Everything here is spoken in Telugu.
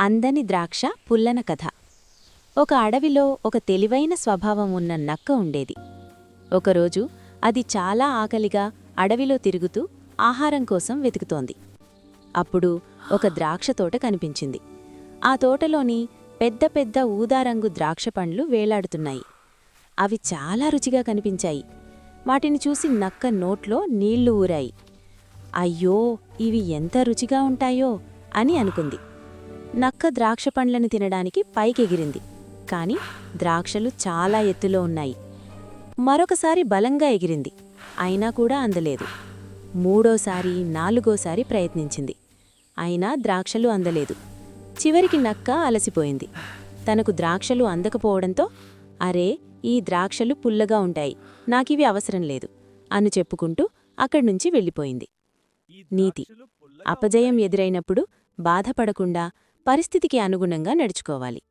అందని ద్రాక్ష పుల్లన కథ. ఒక అడవిలో ఒక తెలివైన స్వభావం ఉన్న నక్క ఉండేది. ఒకరోజు అది చాలా ఆకలిగా అడవిలో తిరుగుతూ ఆహారం కోసం వెతుకుతోంది. అప్పుడు ఒక ద్రాక్ష తోట కనిపించింది. ఆ తోటలోని పెద్ద పెద్ద ఊదారంగు ద్రాక్ష పండ్లు వేలాడుతున్నాయి. అవి చాలా రుచిగా కనిపించాయి. వాటిని చూసి నక్క నోట్లో నీళ్లు ఊరాయి. అయ్యో, ఇవి ఎంత రుచిగా ఉంటాయో అని అనుకుంది. నక్క ద్రాక్ష పండ్లను తినడానికి పైకెగిరింది. కాని ద్రాక్షలు చాలా ఎత్తులో ఉన్నాయి. మరొకసారి బలంగా ఎగిరింది. అయినా కూడా అందలేదు. మూడోసారి, నాలుగోసారి ప్రయత్నించింది. అయినా ద్రాక్షలు అందలేదు. చివరికి నక్క అలసిపోయింది. తనకు ద్రాక్షలు అందకపోవడంతో, అరే, ఈ ద్రాక్షలు పుల్లగా ఉంటాయి, నాకివి అవసరం లేదు అని చెప్పుకుంటూ అక్కడ్నుంచి వెళ్ళిపోయింది. నీతి: అపజయం ఎదురైనప్పుడు బాధపడకుండా పరిస్థితికి అనుగుణంగా నడుచుకోవాలి.